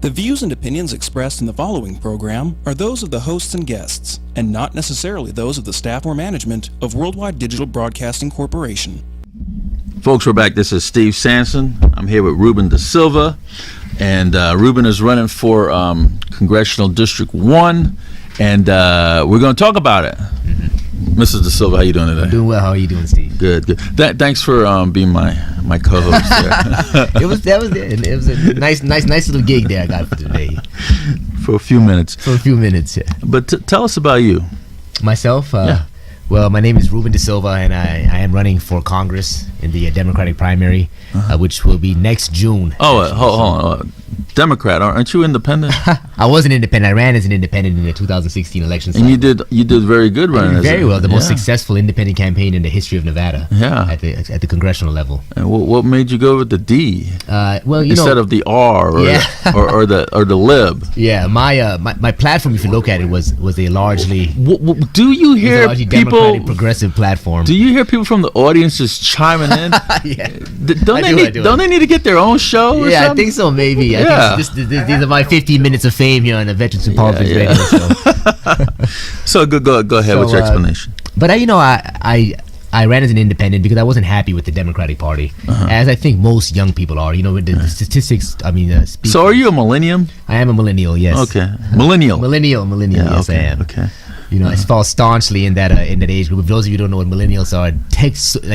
The views and opinions expressed in the following program are those of the hosts and guests, and not necessarily those of the staff or management of Worldwide Digital Broadcasting Corporation. Folks, we're back. This is Steve Sanson. I'm here with Reuben Da Silva, and Reuben is running for Congressional District 1, and we're going to talk about it. Mrs. Da Silva, how you doing today? I'm doing well. How are you doing, Steve? Good. Thanks for being my co-host there. It was a nice little gig there I got for today. For a few minutes. Yeah. But tell us about you. Myself? Well, my name is Reuben Da Silva, and I am running for Congress in the Democratic primary, which will be next June. Oh, hold on. Democrat, aren't you independent? I wasn't independent. I ran as an independent in the 2016 election cycle. And you did very good running. Very well. The most successful independent campaign in the history of Nevada. Yeah. At the congressional level. And what made you go with the D? Well, instead of the R or the lib. Yeah, my platform, if you look at it, was a largely do you hear people Democratic progressive platform. Do you hear people from the audience just chiming in? Yeah. Don't they need to get their own show? Or yeah, something? I think so. Maybe. Yeah. I think these are my 15 minutes of fame here on the Veterans and Politics radio show. So go ahead with your explanation. But I ran as an independent because I wasn't happy with the Democratic Party, as I think most young people are. You know, with the statistics. I mean, so are you a millennium? I am a millennial. Yes. Okay. Millennial. Yeah, yes, okay. I am. Okay. You know, I fall staunchly in that age group. For those of you who don't know what millennials are,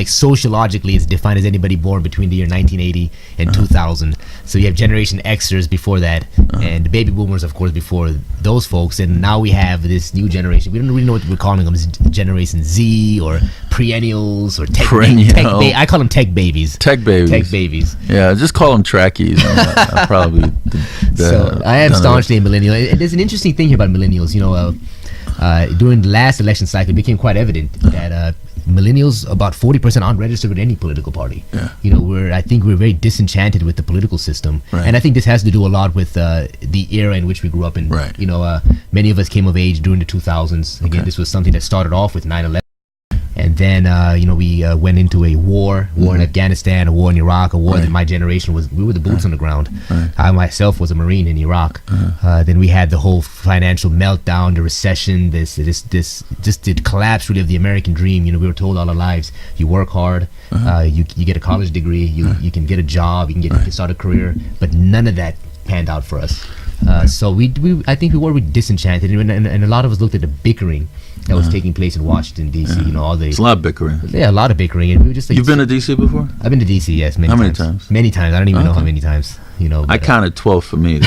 sociologically, it's defined as anybody born between the year 1980 and 2000. So you have Generation Xers before that, and the baby boomers, of course, before those folks. And now we have this new generation. We don't really know what we're calling them: Generation Z or perennials or tech. I call them tech babies. Tech babies. Yeah, just call them trackies. So I am staunchly a millennial. And there's an interesting thing here about millennials. You know. During the last election cycle, it became quite evident that millennials, about 40%, aren't registered with any political party. Yeah. You know, I think we're very disenchanted with the political system, right. And I think this has to do a lot with the era in which we grew up in. Right. You know, many of us came of age during the 2000s. Again, This was something that started off with 9/11. And then, we went into a war in Afghanistan, a war in Iraq, a war that my generation we were the boots on the ground. Right. I myself was a Marine in Iraq. Then we had the whole financial meltdown, the recession, this the collapse really of the American dream. You know, we were told all our lives, you work hard, you get a college degree, you can get a job, you can start a career, but none of that panned out for us. So I think we were disenchanted, and a lot of us looked at the bickering that was taking place in Washington D.C. You know, it's a lot of bickering. Yeah, a lot of bickering, and we were just like. You've been to D.C. before? I've been to D.C. Yes, How many times? Many times. I don't even know how many times. You know, I counted 12 for me.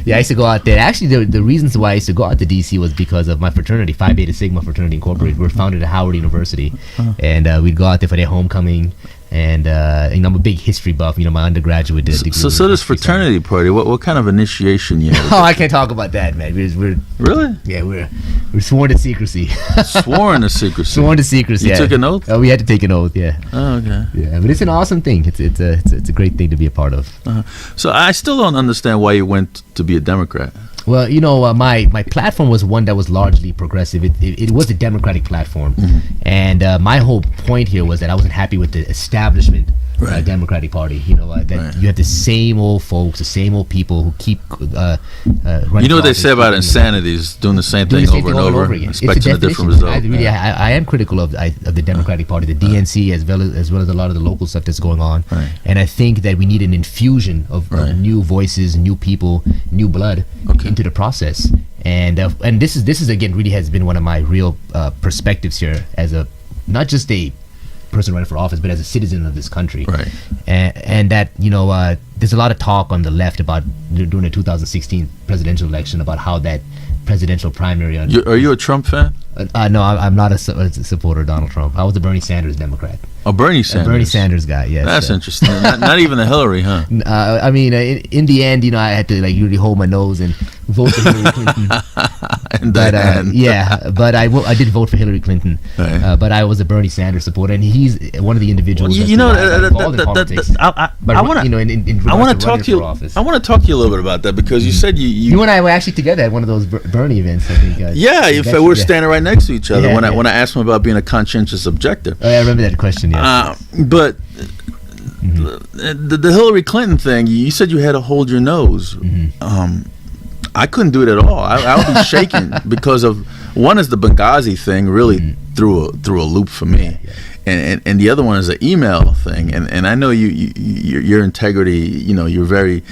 Yeah, I used to go out there. Actually, the reasons why I used to go out to D.C. was because of my fraternity, Phi Beta Sigma Fraternity Incorporated. We were founded at Howard University, and we'd go out there for their homecoming. And I'm a big history buff. You know, my undergraduate degree. So this fraternity party, what kind of initiation you had? Oh, I can't talk about that, man. We're really? Yeah, we're sworn to secrecy. Sworn to secrecy. Sworn to secrecy. You took an oath? Oh, we had to take an oath. Yeah. Oh, okay. Yeah, but it's an awesome thing. It's a great thing to be a part of. So I still don't understand why you went to be a Democrat. Well, you know, my platform was one that was largely progressive. It was a Democratic platform, and my whole point here was that I wasn't happy with the establishment Democratic Party. You know, that you have the same old folks, the same old people who keep running. You know what they say about insanity is doing the same thing over and over again, expecting a different result. I am critical of the Democratic Party, the DNC, as well as a lot of the local stuff that's going on. Right. And I think that we need an infusion of new voices, new people, new blood into the process. And this is again really has been one of my real perspectives here as not just a person running for office, but as a citizen of this country. Right. And that, you know, there's a lot of talk on the left about during the 2016 presidential election about how that presidential primary. Are you a Trump fan? No, I'm not a supporter of Donald Trump. I was a Bernie Sanders Democrat. A Bernie Sanders. A Bernie Sanders guy, yes. That's interesting. Not even a Hillary, huh? I mean, in the end, you know, I had to really hold my nose and vote for Hillary Clinton. But I did vote for Hillary Clinton. Right. But I was a Bernie Sanders supporter, and he's one of the individuals. I want to talk to you. I want to talk to you a little bit about that because you said you and I were actually together at one of those Bernie events. I think. In fact, we're standing right next to each other when I asked him about being a conscientious objector. Oh, yeah, I remember that question. Yeah. But the Hillary Clinton thing, you said you had to hold your nose. I couldn't do it at all. I would be shaking because of, one is the Benghazi thing really threw a loop for me. And the other one is the email thing. And I know your integrity, you're very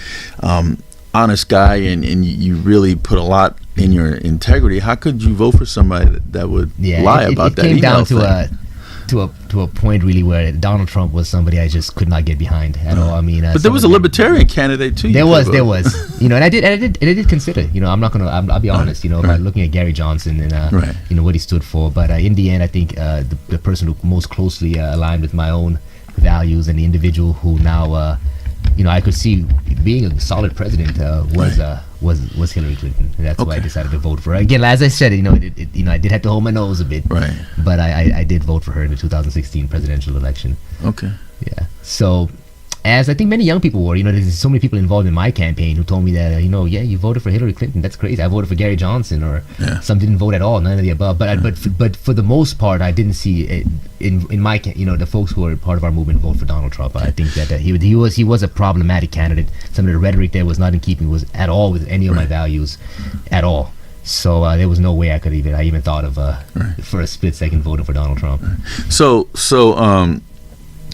honest guy, and you really put a lot in your integrity. How could you vote for somebody that would lie about that email thing? To a point really where Donald Trump was somebody I just could not get behind at all. I mean, but there was a libertarian candidate too. There was, and I did consider. I'll be honest. By looking at Gary Johnson and what he stood for. But in the end, I think the person who most closely aligned with my own values and the individual who now, I could see being a solid president was Hillary Clinton. And that's why I decided to vote for her. Again, as I said, I did have to hold my nose a bit. Right. But I did vote for her in the 2016 presidential election. Okay. Yeah. So, as I think many young people were, there's so many people involved in my campaign who told me that, you voted for Hillary Clinton. That's crazy. I voted for Gary Johnson, or some didn't vote at all. None of the above. But for the most part, I didn't see it in my, the folks who were part of our movement vote for Donald Trump. I think that he was a problematic candidate. Some of the rhetoric there was not in keeping with any of my values, at all. So there was no way I even thought of for a split second voting for Donald Trump. So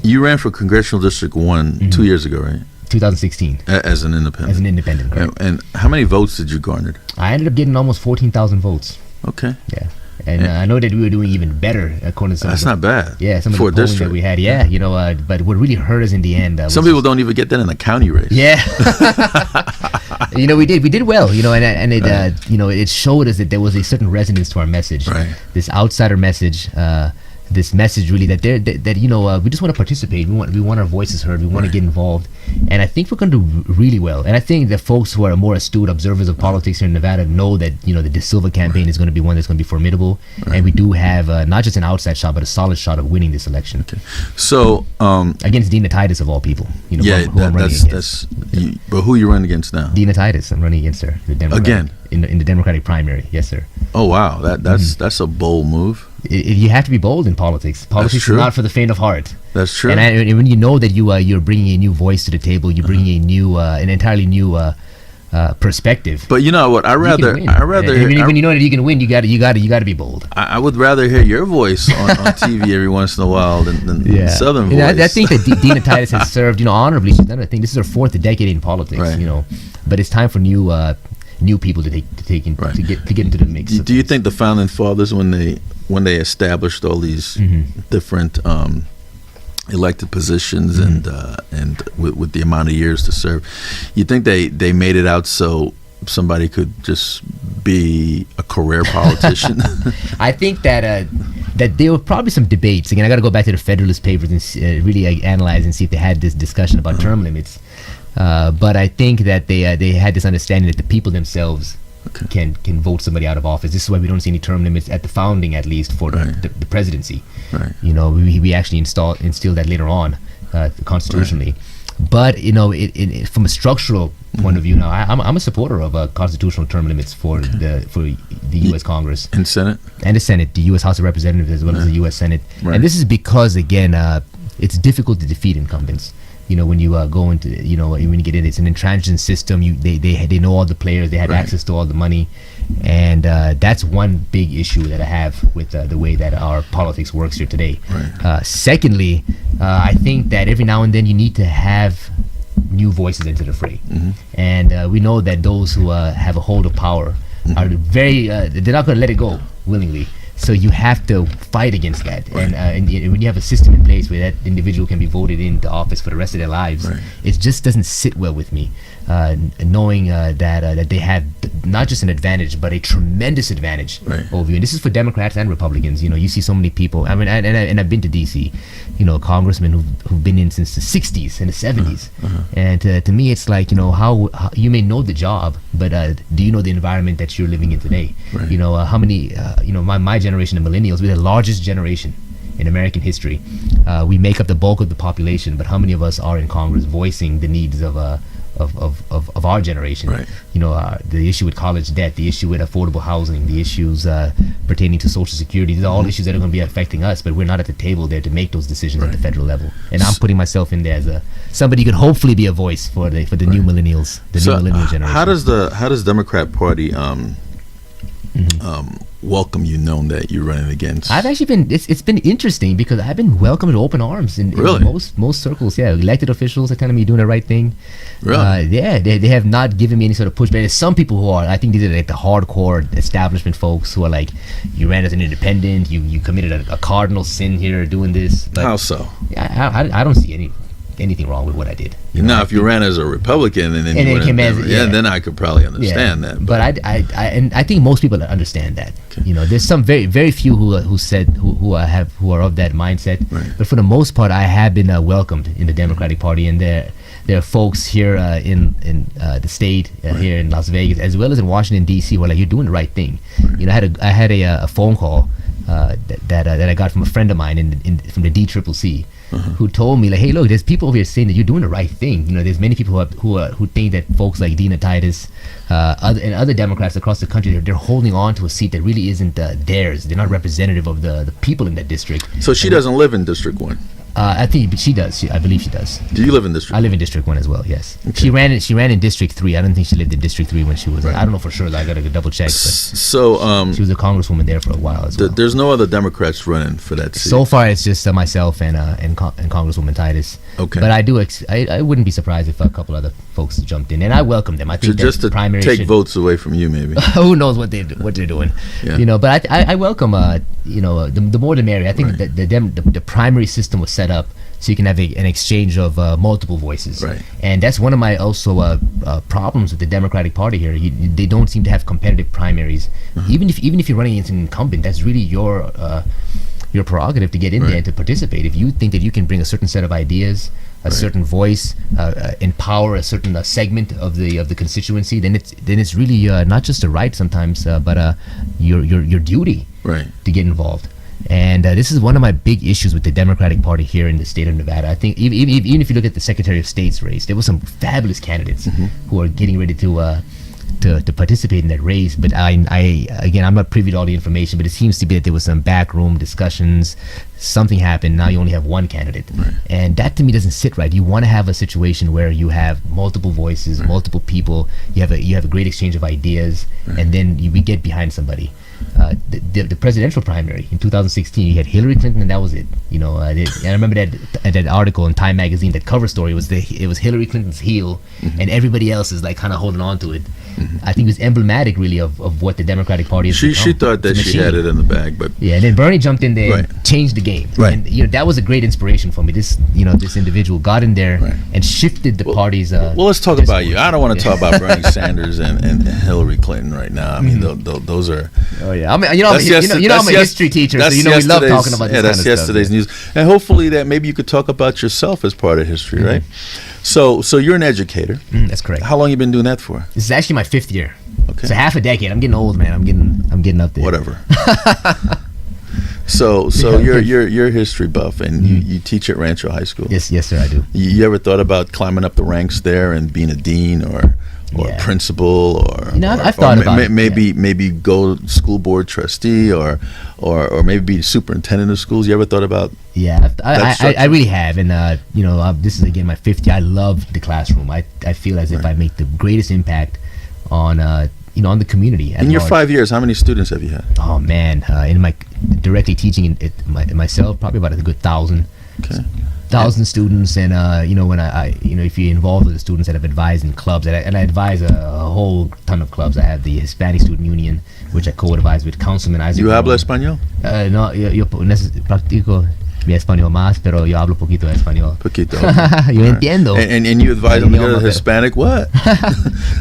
you ran for Congressional District 1 2 years ago, right? 2016. As an independent. As an independent, correct. And how many votes did you garner? I ended up getting almost 14,000 votes. Okay. Yeah. And I know that we were doing even better according to some That's not bad. Yeah, some of the polling that we had. Yeah, but what really hurt us in the end. Some people don't even get that in a county race. Yeah. We did well, and it it showed us that there was a certain resonance to our message. Right. This outsider message, this message really that we just want to participate. We want our voices heard. We want to get involved, and I think we're going to do really well. And I think the folks who are more astute observers of politics here in Nevada know that the De Silva campaign is going to be one that's going to be formidable, and we do have not just an outside shot but a solid shot of winning this election. Okay. So against Dina Titus of all people, who I'm running against. But who you running against now? Dina Titus. I'm running against her. Again. In the Democratic primary. Yes, sir. Oh wow, that's a bold move. You have to be bold in politics. Politics is not for the faint of heart. That's true. And when you know that you're bringing a new voice to the table, you're bringing a new, an entirely new perspective. But you know what? When you know that you can win, you got to be bold. I would rather hear your voice on TV every once in a while than Southern voice. I think that Dina Titus has served, honorably. She's done. I think this is her fourth decade in politics. Right. But it's time for new people to get into the mix. Do you think the founding fathers, when they established all these different elected positions and with the amount of years to serve, you think they made it out so somebody could just be a career politician? I think that there were probably some debates. Again, I got to go back to the Federalist Papers and really analyze and see if they had this discussion about term limits. But I think that they had this understanding that the people themselves can vote somebody out of office. This is why we don't see any term limits at the founding, at least for the presidency. Right. We actually instilled that later on constitutionally. Right. But from a structural point of view, now I'm a supporter of constitutional term limits for the U.S. Congress and Senate, the U.S. House of Representatives, as well as the U.S. Senate. Right. And this is because again, it's difficult to defeat incumbents. When you go into, when you get in, it's an intransigent system. They know all the players. They have access to all the money, and that's one big issue that I have with the way that our politics works here today. Right. Secondly, I think that every now and then you need to have new voices into the fray, and we know that those who have a hold of power are very they're not going to let it go willingly. So you have to fight against that, and when you have a system in place where that individual can be voted into office for the rest of their lives, it just doesn't sit well with me. Knowing that they have not just an advantage but a tremendous advantage over you, and this is for Democrats and Republicans. You see so many people. I mean, and I've been to DC. Congressmen who've been in since the -- and the '70s, and to me, it's like how you may know the job, but do you know the environment that you're living in today? Right. How many my generation of millennials, we're the largest generation in American history. We make up the bulk of the population, but how many of us are in Congress voicing the needs of of our generation. Right. The issue with college debt, the issue with affordable housing, the issues pertaining to Social Security. These are all issues that are going to be affecting us, but we're not at the table there to make those decisions at the federal level. And I'm putting myself in there as somebody who could hopefully be a voice for the new millennials, new millennial generation. How does Democrat Party welcome you, knowing that you're running against? I've actually been. It's been interesting because I've been welcomed with open arms in most circles. Yeah, elected officials are telling me you're doing the right thing. Really? They have not given me any sort of pushback. There's some people who are. I think these are like the hardcore establishment folks who are like, you ran as an independent. You committed a cardinal sin here doing this. But how so? I don't see anything wrong with what I did. Now, if you ran as a Republican and then you went then I could probably understand that. But I think most people understand that. Okay. There's some very few who are of that mindset. Right. But for the most part, I have been welcomed in the Democratic Party, and there are folks here in the state, here in Las Vegas, as well as in Washington D.C., who are like, you're doing the right thing. Right. I had a phone call that I got from a friend of mine from the DCCC. Who told me, like, hey, look, there's people over here saying that you're doing the right thing. There's many people who think that folks like Dina Titus and other Democrats across the country, they're holding on to a seat that really isn't theirs. They're not representative of the people in that district. So she doesn't live in District 1? I think she does. I believe she does. Do you live in District 1? I live in District 1 as well, yes. Okay. She ran in District 3. I don't think she lived in District 3 when she was... I don't know for sure. I got to double check. But so she was a congresswoman there for a while as well. There's no other Democrats running for that seat? So far, it's just myself and Congresswoman Titus. Okay. But I wouldn't be surprised if a couple other folks jumped in, and I welcome them. I think just to primary take votes away from you, maybe. Who knows what they're doing? Yeah. But I welcome. The more the merrier. I think that the primary system was set up so you can have an exchange of multiple voices. Right. And that's one of my also problems with the Democratic Party here. They don't seem to have competitive primaries. Even if you're running against an incumbent, that's really your prerogative to get in there and to participate. If you think that you can bring a certain set of ideas, a certain voice, empower a certain segment of the constituency, then it's really not just a right sometimes, but your duty to get involved. And this is one of my big issues with the Democratic Party here in the state of Nevada. I think even if you look at the Secretary of State's race, there were some fabulous candidates who are getting ready to participate in that race. But I'm not privy to all the information, but it seems to be that there was some backroom discussions. Something happened. Now you only have one candidate, and that to me doesn't sit right. You want to have a situation where you have multiple voices, multiple people. You have a great exchange of ideas, and then we get behind somebody. The presidential primary in 2016, you had Hillary Clinton, and that was it. I remember that article in Time magazine. That cover story was Hillary Clinton's heel, and everybody else is like kind of holding on to it. I think it was emblematic, really, of what the Democratic Party is. She thought that she had it in the bag, but and then Bernie jumped in there and changed the game. And that was a great inspiration for me. This individual got in there and shifted the party's. Well, let's talk about you. I don't want to talk about Bernie Sanders and Hillary Clinton right now. I mean, those are. Oh yeah, I'm a history teacher, so we love talking about this kind of stuff. That's yesterday's news, and hopefully that maybe you could talk about yourself as part of history, right? So you're an educator. That's correct. How long you been doing that for? This is actually my 5th year. Okay. So half a decade. I'm getting old, man. I'm getting up there. Whatever. So you're a history buff, and you teach at Rancho High School. Yes, sir, I do. You ever thought about climbing up the ranks there and being a dean or principal or I've thought about it. Maybe go school board trustee or maybe be superintendent of schools. You ever thought about? Yeah, I really have, and this is again my 5th year. I love the classroom. I feel as if I make the greatest impact on on the community. In your 5 years, how many students have you had? Oh man, in my directly teaching myself, probably about a good 1,000. Okay. 1,000 students, and when I if you're involved with the students that have advised in clubs, and I advise a whole ton of clubs. I have the Hispanic Student Union, which I co-advise with Councilman Isaac. You habla español? No, yo practico mi español más, pero yo hablo poquito de español. Poquito. Yo entiendo. And you advise them to go to the Hispanic what?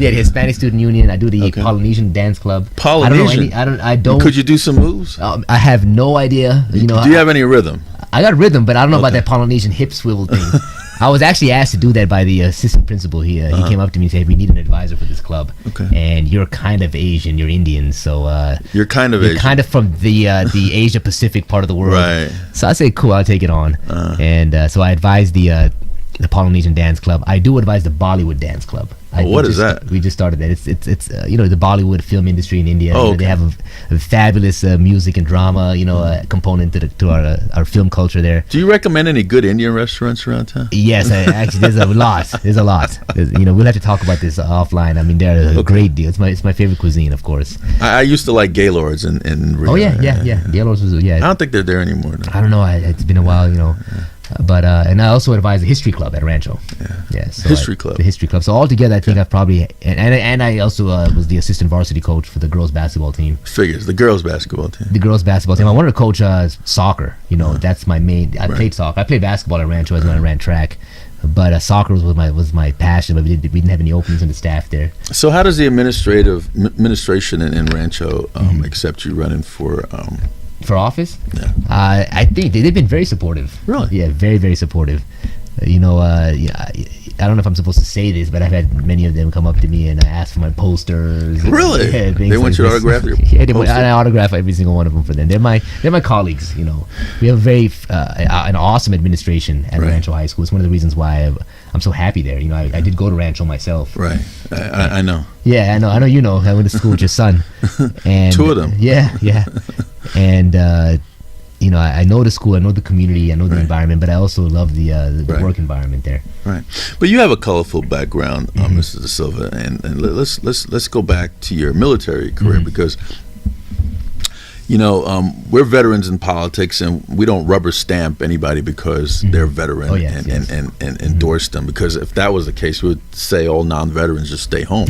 Yeah, the Hispanic Student Union. I do the Polynesian Dance Club. Polynesian. I don't. Could you do some moves? I have no idea. Do you have any rhythm? I got rhythm, but I don't know about that Polynesian hip swivel thing. I was actually asked to do that by the assistant principal. He came up to me and said, "We need an advisor for this club." Okay. And you're kind of Asian. You're Indian, so you're kind of Asian. Kind of from the Asia Pacific part of the world. Right. So I said, "Cool, I'll take it on." And so I advised the the Polynesian Dance Club. I do advise the Bollywood Dance Club. What is that? We just started that. It's the Bollywood film industry in India. Oh, okay. They have a fabulous music and drama, component to our film culture there. Do you recommend any good Indian restaurants around town? Yes, actually, there's a lot. We'll have to talk about this offline. I mean, they're a great deal. It's my favorite cuisine, of course. I used to like Gaylord's in Rio. Oh yeah. Gaylord's was I don't think they're there anymore. No. I don't know. It's been a while, But and I also advise the History Club at Rancho. So History Club. The History Club. So altogether, I think I've probably and I also was the assistant varsity coach for the girls basketball team. Figures the girls basketball team. The girls basketball team. I wanted to coach soccer. That's my main. I played soccer. I played basketball at Rancho as when I ran track. But soccer was my passion. But we didn't have any openings in the staff there. So how does the administration in Rancho accept you running for? For office? Yeah. I think they've been very supportive. Really? Yeah, very, very supportive. I don't know if I'm supposed to say this, but I've had many of them come up to me and ask for my posters. Really? Yeah, they want you to autograph your posters? I autograph every single one of them for them. They're my colleagues. We have a very an awesome administration at Rancho High School. It's one of the reasons why I'm so happy there. I did go to Rancho myself. Right. I know. Yeah, I know. I went to school with your son. And two of them. Yeah. And I know the school, I know the community, I know the environment, but I also love the work environment there. Right, but you have a colorful background, Mr. De Silva, and let's go back to your military career because we're veterans in politics, and we don't rubber stamp anybody because they're a veteran and endorse them. Because if that was the case, we would say all non-veterans just stay home.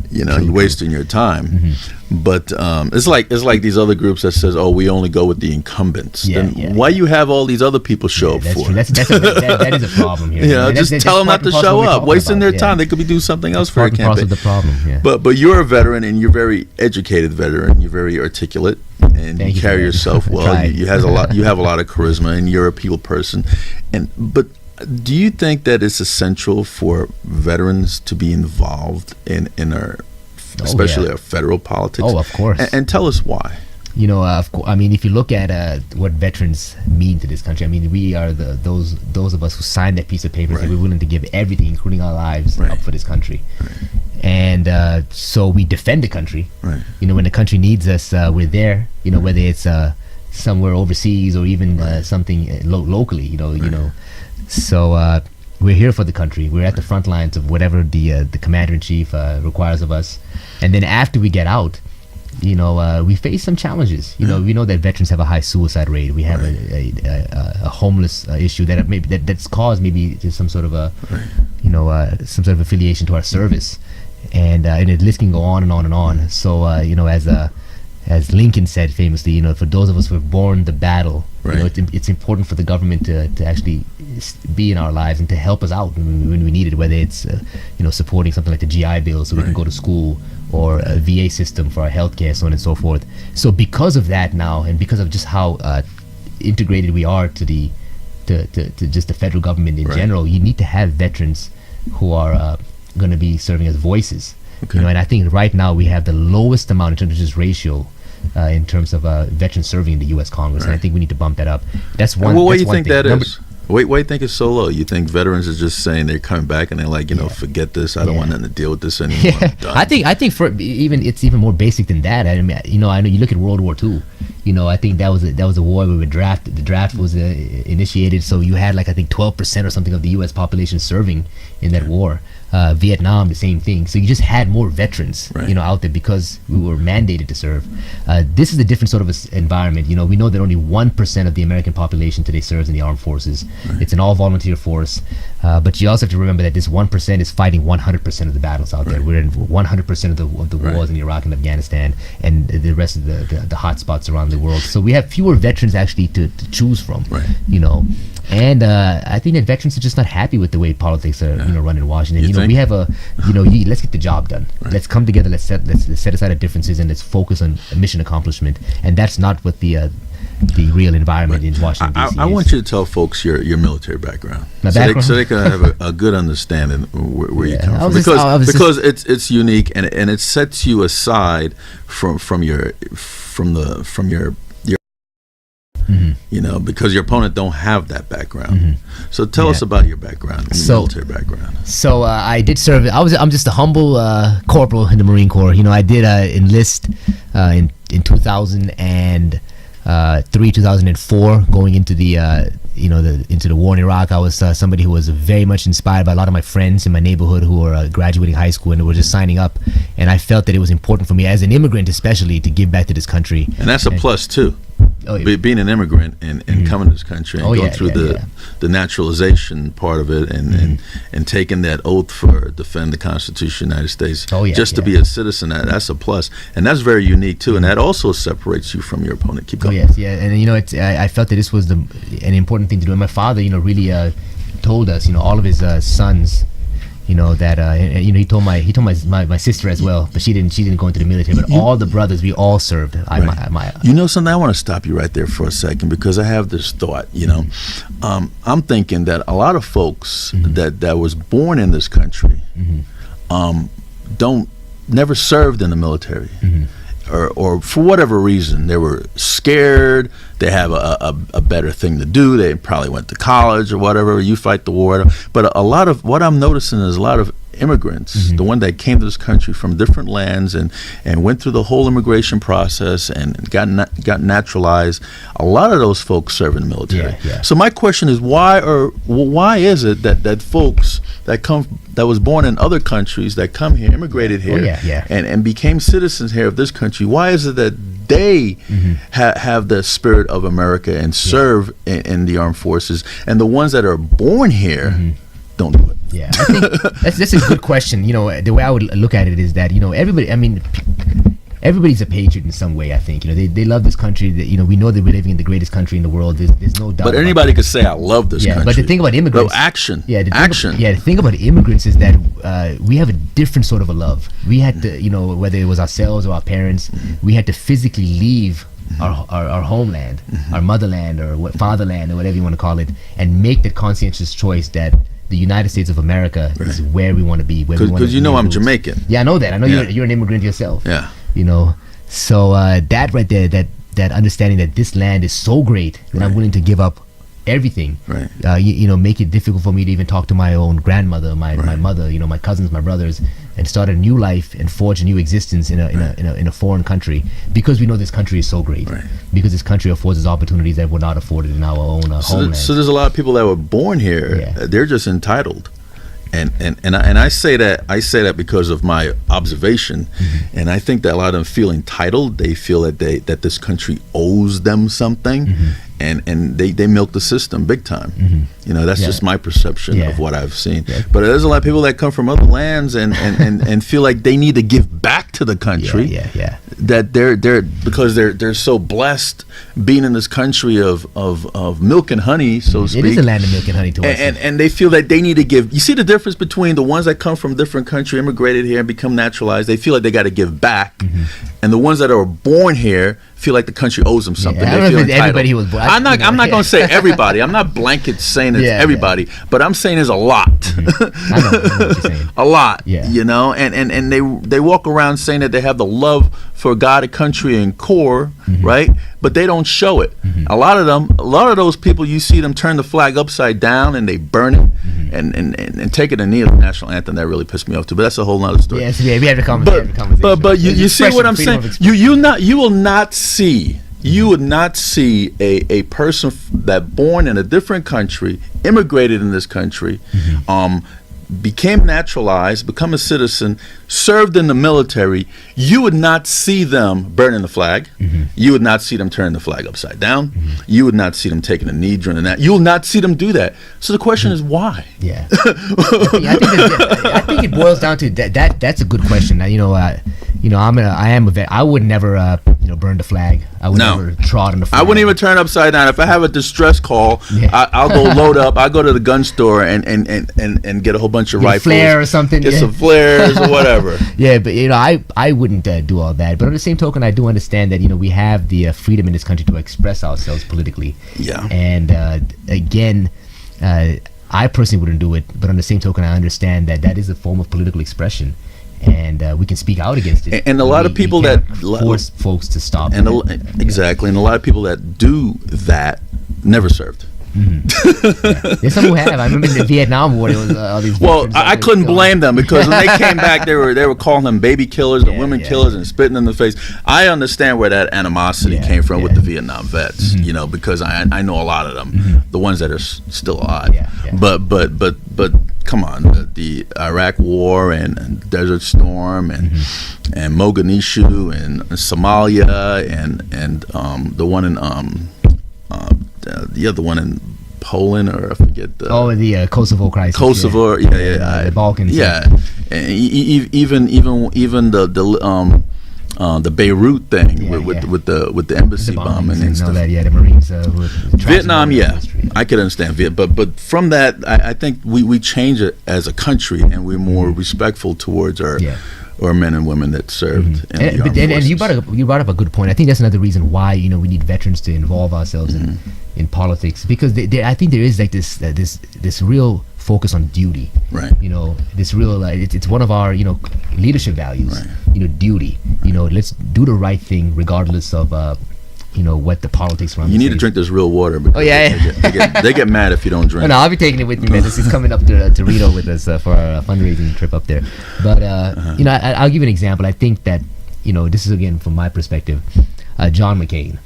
You're wasting your time. But it's like these other groups that says, "Oh, we only go with the incumbents." Why you have all these other people show up for? That is a problem here. Just tell them not to show up, wasting their time. They could be doing something else for a campaign. The problem. Yeah. But you're a veteran, and you're a very educated veteran. You're very articulate, and you carry yourself well. You have a lot of charisma, and you're a people person. But do you think that it's essential for veterans to be involved in our, especially our federal politics? Oh, of course. And tell us why. Of course. I mean, if you look at what veterans mean to this country, I mean, we are those of us who signed that piece of paper that we're willing to give everything, including our lives, up for this country. And so we defend the country. When the country needs us, we're there. Whether it's somewhere overseas or even something locally. So we're here for the country. We're at the front lines of whatever the commander-in-chief requires of us. And then after we get out, we face some challenges. We know that veterans have a high suicide rate. We have a homeless issue that's caused maybe to some sort of some sort of affiliation to our service, and the list can go on and on and on. So as Lincoln said famously, for those of us who have borne the battle, it's important for the government to actually be in our lives and to help us out when we need it, whether it's supporting something like the GI Bill so we can go to school, or a VA system for our healthcare, so on and so forth. So because of that now, and because of just how integrated we are to just the federal government in general, you need to have veterans who are going to be serving as voices. And I think right now we have the lowest amount in terms of just ratio in terms of veterans serving in the U.S. Congress, and I think we need to bump that up. That's one. Well, what do you think that is? Why do you think it's so low? You think veterans are just saying they're coming back and they're like, forget this. I don't want nothing to deal with this anymore. I think for it's even more basic than that. I mean, I know you look at World War II. I think that was a war where the draft was initiated. So you had I think 12% or something of the U.S. population serving in that war. Vietnam, the same thing. So you just had more veterans, out there because we were mandated to serve. This is a different sort of environment. We know that only 1% of the American population today serves in the armed forces. It's an all-volunteer force. But you also have to remember that this 1% is fighting 100% of the battles out there. We're in 100% of the wars in Iraq and Afghanistan and the rest of the hot spots around the world. So we have fewer veterans actually to choose from, And I think that veterans are just not happy with the way politics are, run in Washington. We have let's get the job done. Let's come together. Let's set aside our differences and let's focus on mission accomplishment. And that's not what the real environment in Washington D.C. I want you to tell folks your military background, so they can have a good understanding where you come from, because it's unique and it sets you aside from your because your opponent don't have that background. So tell us about your background, your military background. So I did serve. I'm just a humble corporal in the Marine Corps. I did enlist in 2003, 2004, going into the into the war in Iraq. I was somebody who was very much inspired by a lot of my friends in my neighborhood who were graduating high school and were just signing up, and I felt that it was important for me as an immigrant, especially, to give back to this country. And that's a plus too. Being an immigrant and coming to this country and going through the naturalization part of it and taking that oath for defend the Constitution of the United States to be a citizen, that's a plus, and that's very unique too, and that also separates you from your opponent. Keep going. And I felt that this was an important thing to do, and my father really told us, all of his sons, that he told my sister as well, but she didn't go into the military, but all the brothers, we all served. Something, I want to stop you right there for a second, because I have this thought. I'm thinking that a lot of folks that was born in this country never served in the military. Or for whatever reason, they were scared. They have a better thing to do. They probably went to college or whatever. You fight the war. But a lot of what I'm noticing is a lot of immigrants, the one that came to this country from different lands and went through the whole immigration process and got naturalized. A lot of those folks serve in the military. So my question is, why is it that folks that was born in other countries that come here, immigrated here, and became citizens here of this country, why is it that they have the spirit of America and serve in the armed forces, and the ones that are born here don't do it? I think that's a good question. The way I would look at it is that everybody's a patriot in some way. I think they love this country. That we know that we're living in the greatest country in the world. There's no doubt. But anybody could say, "I love this country." But the thing about immigrants, action. The thing about immigrants is that we have a different sort of a love. We had to, whether it was ourselves or our parents, we had to physically leave our homeland, our motherland, or fatherland, or whatever you want to call it, and make the conscientious choice that the United States of America is where we want to be. Because I'm Jamaican. Yeah, I know that. I know you're an immigrant yourself. Yeah. So that right there, that understanding that this land is so great that I'm willing to give up everything. Right. Make it difficult for me to even talk to my own grandmother, my mother, my cousins, my brothers, and start a new life and forge a new existence in a foreign country, because we know this country is so great. Right. Because this country affords us opportunities that were not afforded in our own homeland. So there's a lot of people that were born here. They're just entitled. And I say that because of my observation, and I think that a lot of them feel entitled. They feel that this country owes them something, and they milk the system big time. That's just my perception of what I've seen. But there's a lot of people that come from other lands and feel like they need to give back to the country. That they're because they're so blessed being in this country of milk and honey, so to speak. It is a land of milk and honey to us. And they feel that they need to give. You see the difference between the ones that come from different country, immigrated here, and become naturalized. They feel like they got to give back, and the ones that are born here feel like the country owes them something. I they don't feel know if it's everybody who was born. I'm not going to say everybody. I'm not blanket saying it's everybody, but I'm saying there's a lot. I know what you're saying. A lot. And they walk around saying that they have the love for God, a country, and core, right? But they don't show it. A lot of those people, you see them turn the flag upside down and they burn it and take it and kneel the national anthem. That really pissed me off too. But that's a whole nother story. We have a conversation. But you see what I'm saying? You will not see a person that born in a different country, immigrated in this country, became naturalized, become a citizen, served in the military. You would not see them burning the flag. You would not see them turning the flag upside down. You would not see them taking a knee during that. You will not see them do that. So the question is why? I think it boils down to that. That's a good question. I am a vet. I would never burn the flag. I would never trot on the flag. I wouldn't even turn upside down. If I have a distress call, I'll go load up. I'll go to the gun store and get a whole bunch of rifles, flare or something, get some flares or whatever. But I wouldn't do all that. But on the same token, I do understand that we have the freedom in this country to express ourselves politically. And again, I personally wouldn't do it. But on the same token, I understand that is a form of political expression. and we can speak out against it. And a lot of people that force folks to stop. Exactly, and a lot of people that do that never served. There's some who have. I remember in the Vietnam War, there was all these. Well, I couldn't blame them, because when they came back, they were calling them baby killers and women killers and spitting in the face. I understand where that animosity came from with the Vietnam vets, because I know a lot of them, the ones that are still alive. But come on, the Iraq War and Desert Storm and Mogadishu and Somalia and the one in the other one in Poland, or I forget the Kosovo crisis. Kosovo, the Balkans. And even the Beirut thing with the embassy bombing and stuff. The Marines. Vietnam, I could understand but from that, I think we change it as a country, and we're more respectful towards our men and women that served. And you brought up a good point. I think that's another reason why we need veterans to involve ourselves in politics, because I think there is like this real focus on duty, right? This real it's one of our leadership values, right. Duty. Let's do the right thing regardless of what the politics around. You need to drink this real water. They get mad if you don't drink. No, I'll be taking it with me, man. This is coming up to Reno with us for our fundraising trip up there. But I'll give you an example. I think that this is again from my perspective. John McCain,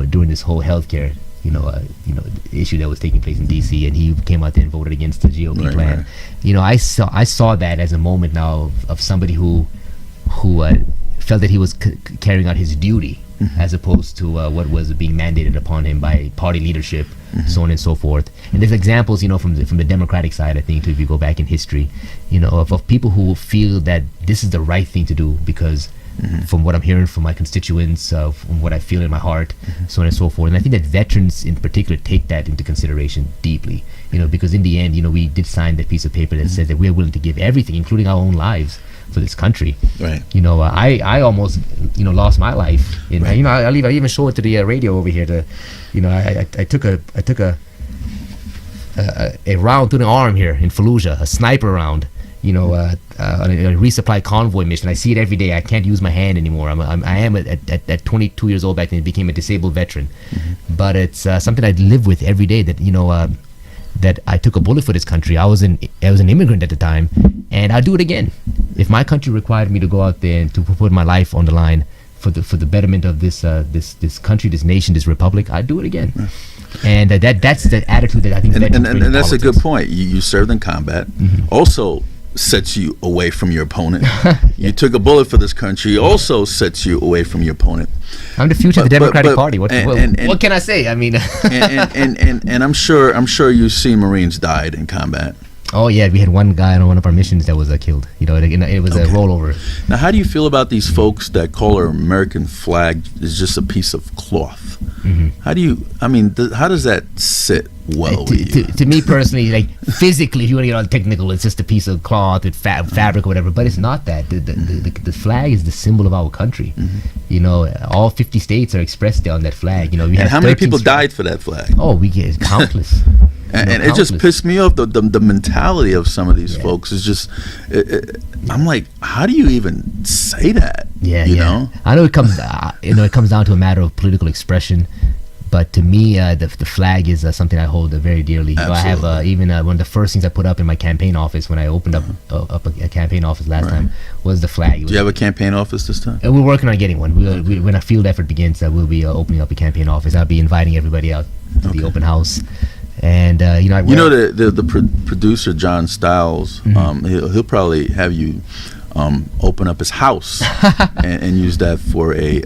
during this whole healthcare issue that was taking place in DC, and he came out there and voted against the GOP plan. Right. I saw that as a moment now of somebody who felt that he was carrying out his duty, as opposed to what was being mandated upon him by party leadership, so on and so forth. And there's examples, from the Democratic side, I think, too, if you go back in history, of people who feel that this is the right thing to do because from what I'm hearing from my constituents, from what I feel in my heart, so on and so forth. And I think that veterans in particular take that into consideration deeply, because in the end, we did sign that piece of paper that says that we're willing to give everything, including our own lives, for this country. Right. I almost lost my life. I even show it to the radio over here. I took a round through the arm here in Fallujah, a sniper round. On a resupply convoy mission. I see it every day. I can't use my hand anymore. I am at 22 years old back then, became a disabled veteran. But it's something I live with every day. That that I took a bullet for this country. I was an immigrant at the time, and I'd do it again if my country required me to go out there and to put my life on the line for the betterment of this country, this nation, this republic. I'd do it again. And that's the attitude that I think. And that's a good point. You served in combat. Also sets you away from your opponent. You took a bullet for this country. Also sets you away from your opponent. I'm the future of the Democratic Party. What can I say? I mean, and I'm sure you've seen Marines died in combat. Oh yeah, we had one guy on one of our missions that was killed. It was a rollover. Now, how do you feel about these folks that call our American flag is just a piece of cloth? How do you? How does that sit well with you? To me personally, like physically, if you want to get all technical, it's just a piece of cloth with fabric or whatever. But it's not that. The flag is the symbol of our country. All 50 states are expressed on that flag. We have how many people died for that flag? Oh, we get countless. And it just pissed me off. The mentality of some of these folks is just. I'm like, how do you even say that? I know it comes. It comes down to a matter of political expression. But to me, the flag is something I hold very dearly. I have even one of the first things I put up in my campaign office when I opened up a campaign office last time was the flag. Do you have a campaign office this time? We're working on getting one. When our field effort begins, we'll be opening up a campaign office. I'll be inviting everybody out to the open house. And the producer John Stiles, he'll probably have you open up his house and use that for a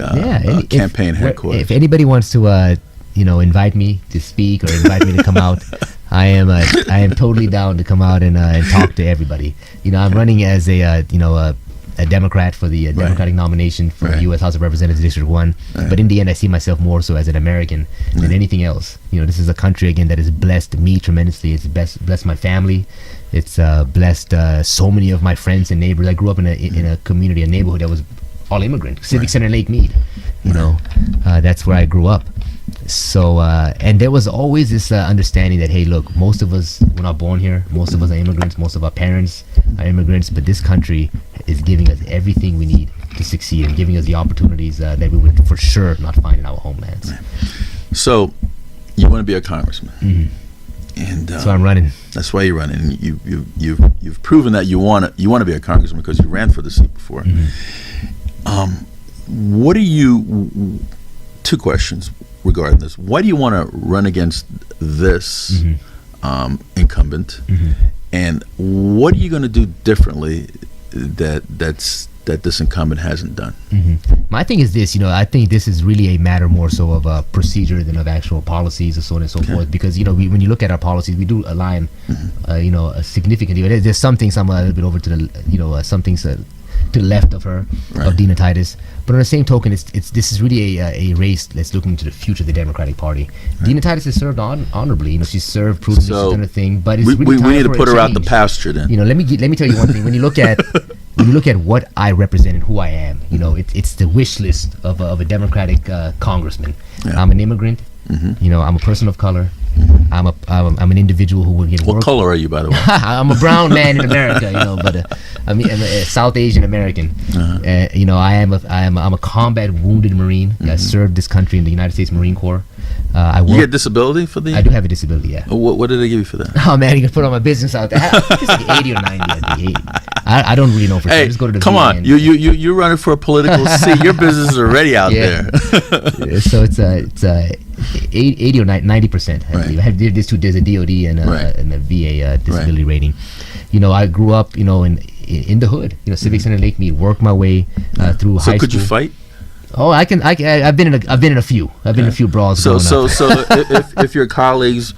campaign headquarters. If anybody wants to invite me to speak or invite me to come out, I am totally down to come out and talk to everybody. I'm running as a Democrat for the Democratic nomination for the U.S. House of Representatives District 1. But in the end, I see myself more so as an American than anything else. This is a country, again, that has blessed me tremendously. It's blessed my family. It's blessed so many of my friends and neighbors. I grew up in a community, a neighborhood that was all immigrant. Civic Center Lake Mead. That's where I grew up. So, and there was always this understanding that, hey, look, most of us were not born here. Most of us are immigrants. Most of our parents are immigrants, but this country is giving us everything we need to succeed and giving us the opportunities that we would for sure not find in our homelands. So, you want to be a congressman, and so I'm running. That's why you're running. And you've proven that you want to be a congressman because you ran for the seat before. What do you? Two questions regarding this. Why do you want to run against this incumbent, and what are you going to do differently that this incumbent hasn't done? My thing is this, I think this is really a matter more so of a procedure than of actual policies and so on and so forth, because when you look at our policies, we do align significantly. There's some things I'm a little bit over to the some things to the left of her, of Dina Titus. But on the same token, this is really a race that's looking to the future of the Democratic Party. Dina Titus has served honorably. She's served, proven she's done her thing. But it's really time we need to for put a her out the change. pasture then. Let me tell you one thing. When you look at what I represent and who I am, it's the wish list of a Democratic congressman. I'm an immigrant. I'm a person of color. I'm an individual who will get What work. color are you, by the way? I'm a brown man in America, but I'm a South Asian American. I'm a combat wounded Marine. I served this country in the United States Marine Corps. You get disability for the? I do have a disability, yeah. What did they give you for that? Oh man, you can put all my business out there. I think it's like 80 or 90. I think 80. I don't really know for sure. Just go to the come VA on, and- you're running for a political seat. Your business is already out there. Yeah, so it's 80 or 90%. I believe. I have there's a DOD and a VA disability rating. I grew up in the hood. Civic Center Lake Mead. Worked my way through high school. So could you fight? Oh, I've been in a few. I've been in a few brawls. So growing up. if your colleagues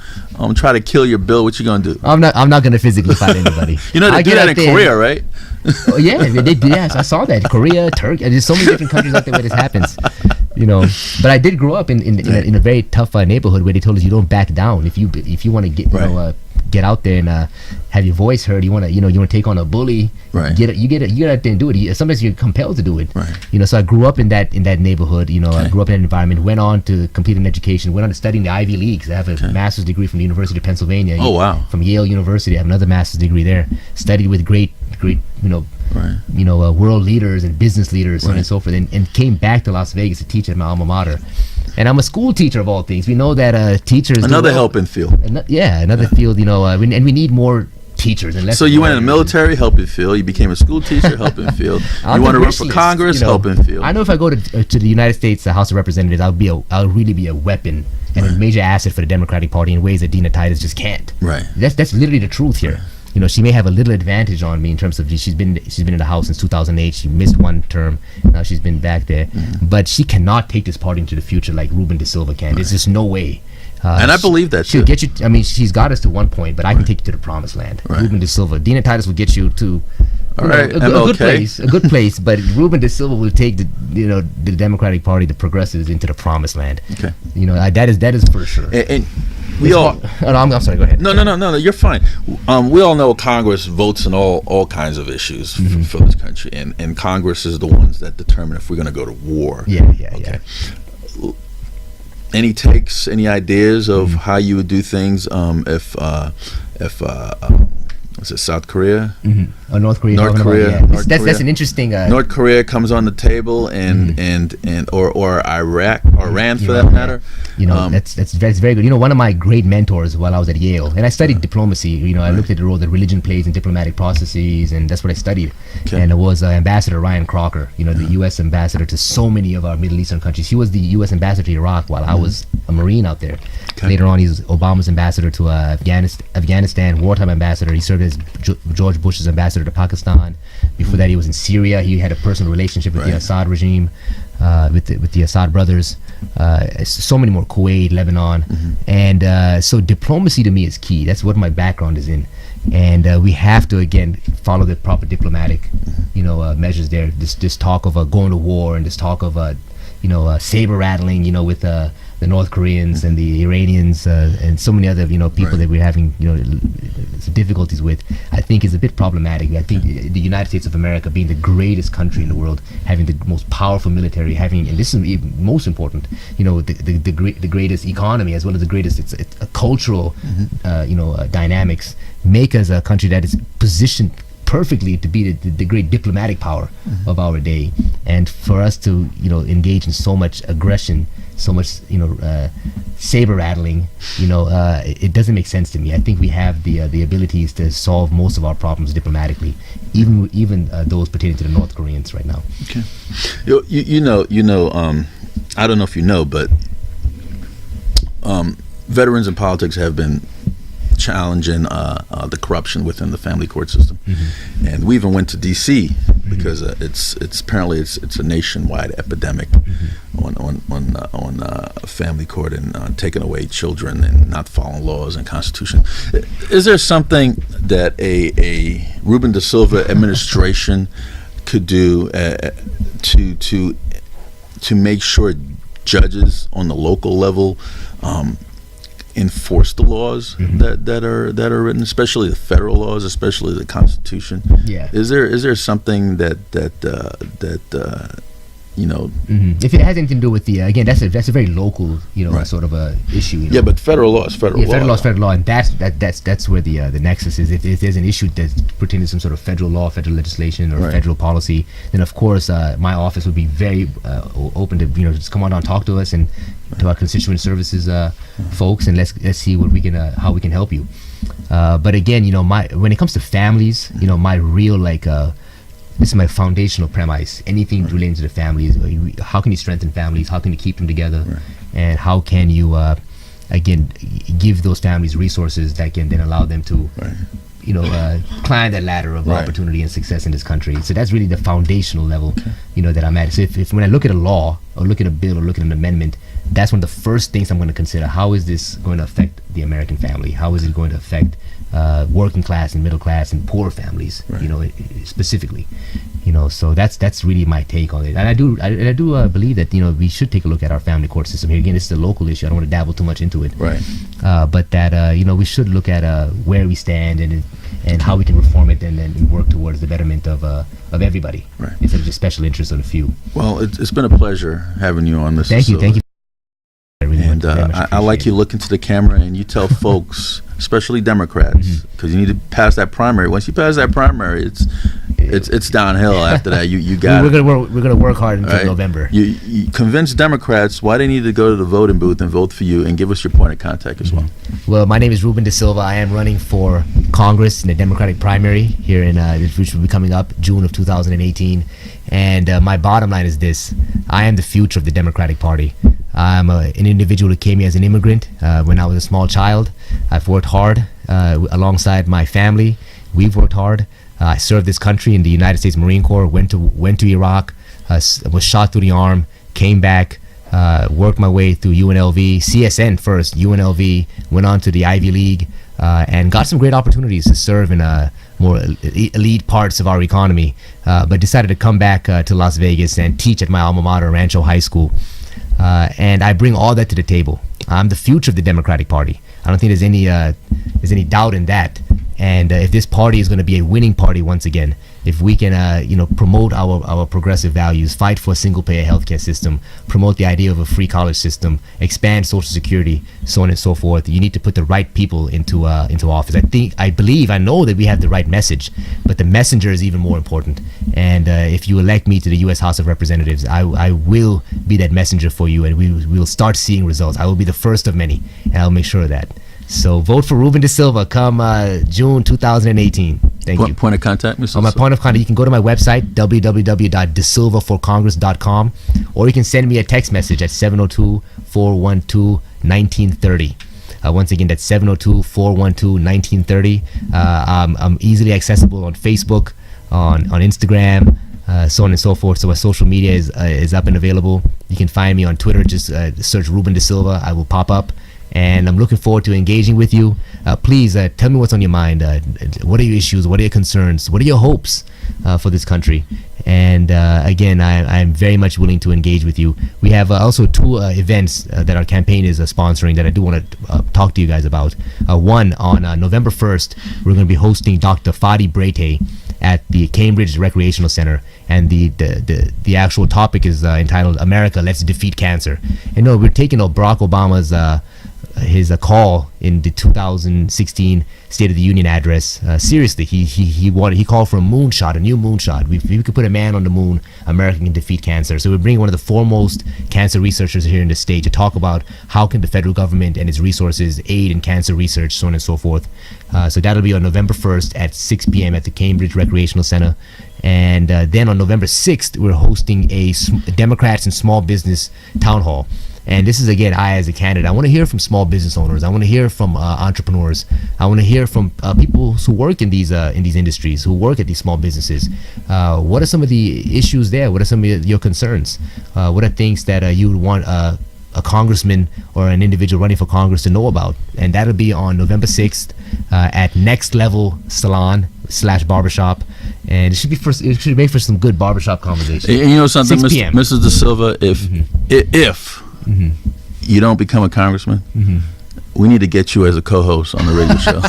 try to kill your bill, what you gonna do? I'm not gonna physically fight anybody. They I do get that out in there- Korea, right? Oh, yeah, they do. Yes, I saw that. Korea, Turkey. There's so many different countries out there where this happens. But I did grow up in a very tough neighborhood where they told us you don't back down if you want to get out there and have your voice heard. You want to take on a bully. Right. You get out there and do it. Sometimes you're compelled to do it. Right. So I grew up in that neighborhood. I grew up in an environment. Went on to complete an education. Went on to study in the Ivy Leagues. I have a master's degree from the University of Pennsylvania. Oh wow. From Yale University, I have another master's degree there. Studied with great world leaders and business leaders, so on and so forth, and came back to Las Vegas to teach at my alma mater. And I'm a school teacher of all things. We know that teachers Another helping field. Another field. And we need more teachers and less. So you went in the military, helping field. You became a school teacher, helping field. You want to run for Congress, helping field. I know if I go to the United States House of Representatives, I'll really be a weapon and a major asset for the Democratic Party in ways that Dina Titus just can't. Right. That's literally the truth here. She may have a little advantage on me in terms of she's been in the House since 2008. She missed one term. Now she's been back there, but she cannot take this party into the future like Reuben De Silva can. There's just no way. And I believe that she'll too. get you. She's got us to one point, but I can take you to the promised land. Reuben De Silva, Dina Titus will get you to a good place. A good place, but Reuben De Silva will take the Democratic Party, the progressives, into the promised land. Okay. That is for sure. And we all. Oh, no, I'm sorry. Go ahead. No. You're fine. We all know Congress votes on all kinds of issues for this country, and Congress is the ones that determine if we're going to go to war. Yeah. Any takes, any ideas of how you would do things if was it South Korea? Oh, North Korea. North Korea. That's an interesting. North Korea comes on the table, or Iraq or Iran for that matter. That's very good. One of my great mentors while I was at Yale, and I studied diplomacy. I looked at the role that religion plays in diplomatic processes, and that's what I studied. Okay. And it was Ambassador Ryan Crocker, the U.S. ambassador to so many of our Middle Eastern countries. He was the U.S. ambassador to Iraq while I was a Marine out there. Okay. Later on, he was Obama's ambassador to Afghanistan, wartime ambassador. He served as George Bush's ambassador to Pakistan. Before that, he was in Syria. He had a personal relationship with the Assad regime, with the Assad brothers. So many more, Kuwait, Lebanon. And so diplomacy to me is key. That's what my background is in. And we have to, again, follow the proper diplomatic measures there. This talk of going to war, and this talk of saber rattling with the North Koreans and the Iranians and so many other people that we're having difficulties with, I think is a bit problematic. I think the United States of America, being the greatest country in the world, having the most powerful military, having, and this is even most important, the greatest economy as well as the greatest it's a cultural dynamics, make us a country that is positioned perfectly to be the great diplomatic power of our day, and for us to engage in so much aggression, so much saber rattling, it doesn't make sense to me. I think we have the abilities to solve most of our problems diplomatically, even those pertaining to the North Koreans right now. Okay, I don't know if you know, but veterans in politics have been challenging the corruption within the family court system, and we even went to D.C. because it's apparently it's a nationwide epidemic on family court and taking away children and not following laws and constitution. Is there something that a Reuben Da Silva administration could do to make sure judges on the local level enforce the laws that are written, especially the federal laws, especially the Constitution? Yeah. Is there something that if it has anything to do with the again, that's a very local Right. sort of a issue. Yeah, but federal law is federal law. Federal law is federal law, and that's where the nexus is. If there's an issue that's pertaining to some sort of federal law, federal legislation, or Right. federal policy, then of course my office would be very open to just come on down, talk to us, and to our constituent services folks, and let's see what we can how we can help you. But again, when it comes to families, my real this is my foundational premise. Anything relating to the families, how can you strengthen families? How can you keep them together? Right. And how can you, again, give those families resources that can then allow them to, climb that ladder of Right. opportunity and success in this country. So that's really the foundational level, that I'm at. So if when I look at a law or look at a bill or look at an amendment, that's one of the first things I'm going to consider. How is this going to affect the American family? How is it going to affect working class and middle class and poor families, Right. Specifically, so that's really my take on it. And I do believe that we should take a look at our family court system here. Again, this is a local issue. I don't want to dabble too much into it, Right. but that we should look at where we stand and how we can reform it and then work towards the betterment of everybody, Right. instead of just special interests of a few. Well, it's been a pleasure having you on this. Thank you. I really And very much I like appreciate you look into the camera and you tell folks, especially Democrats, because you need to pass that primary. Once you pass that primary, it's downhill after that. You got we're gonna work hard until right? November. You convince Democrats why they need to go to the voting booth and vote for you, and give us your point of contact as well. Well, my name is Reuben Da Silva. I am running for Congress in the Democratic primary here in which will be coming up June of 2018. And my bottom line is this: I am the future of the Democratic Party. I'm an individual who came here as an immigrant when I was a small child. I've worked hard alongside my family. We've worked hard. I served this country in the United States Marine Corps. Went to Iraq. Was shot through the arm. Came back. Worked my way through UNLV, CSN first, UNLV. Went on to the Ivy League and got some great opportunities to serve in more elite parts of our economy. But decided to come back to Las Vegas and teach at my alma mater, Rancho High School. And I bring all that to the table. I'm the future of the Democratic Party. I don't think there's any doubt in that. And if this party is going to be a winning party once again, if we can promote our progressive values, fight for a single-payer healthcare system, promote the idea of a free college system, expand Social Security, so on and so forth, you need to put the right people into office. I know that we have the right message, but the messenger is even more important. And if you elect me to the U.S. House of Representatives, I will be that messenger for you, and we will start seeing results. I will be the first of many, and I'll make sure of that. So vote for Reuben Da Silva come June 2018. Thank you. Point of contact, Mr. My point of contact, you can go to my website, www.dasilvaforcongress.com, or you can send me a text message at 702-412-1930. Once again, that's 702-412-1930. I'm easily accessible on Facebook, on Instagram, so on and so forth. So my social media is up and available. You can find me on Twitter. Just search Reuben Da Silva. I will pop up. And I'm looking forward to engaging with you. Please tell me what's on your mind. What are your issues? What are your concerns? What are your hopes for this country? And again, I'm very much willing to engage with you. We have also two events that our campaign is sponsoring that I do want to talk to you guys about. One, on November 1st, we're going to be hosting Dr. Fadi Brete at the Cambridge Recreational Center, and the actual topic is entitled "America, Let's Defeat Cancer." And we're taking Barack Obama's call in the 2016 State of the Union address. Seriously, he called for a new moonshot. If we could put a man on the moon, America can defeat cancer. So we're bringing one of the foremost cancer researchers here in the state to talk about how can the federal government and its resources aid in cancer research, so on and so forth. So that'll be on November 1st at 6 p.m. at the Cambridge Recreational Center. And then on November 6th, we're hosting a Democrats and Small Business Town Hall. And this is, again, I as a candidate, I want to hear from small business owners. I want to hear from entrepreneurs. I want to hear from people who work in these industries, who work at these small businesses. What are some of the issues there? What are some of your concerns? What are things that you would want a congressman or an individual running for Congress to know about? And that'll be on November 6th at Next Level Salon / Barbershop. And it should make for some good barbershop conversation. And you know something, 6 p.m. Mrs. De Silva, if you don't become a congressman, we need to get you as a co-host on the radio show.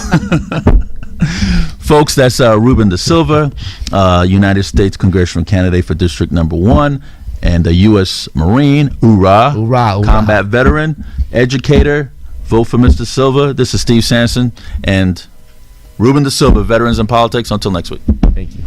Folks, that's Reuben De Silva, United States Congressional candidate for District Number 1, and a U.S. Marine, hoorah, combat veteran, educator. Vote for Mr. Silva. This is Steve Sanson and Reuben De Silva, Veterans in Politics. Until next week. Thank you.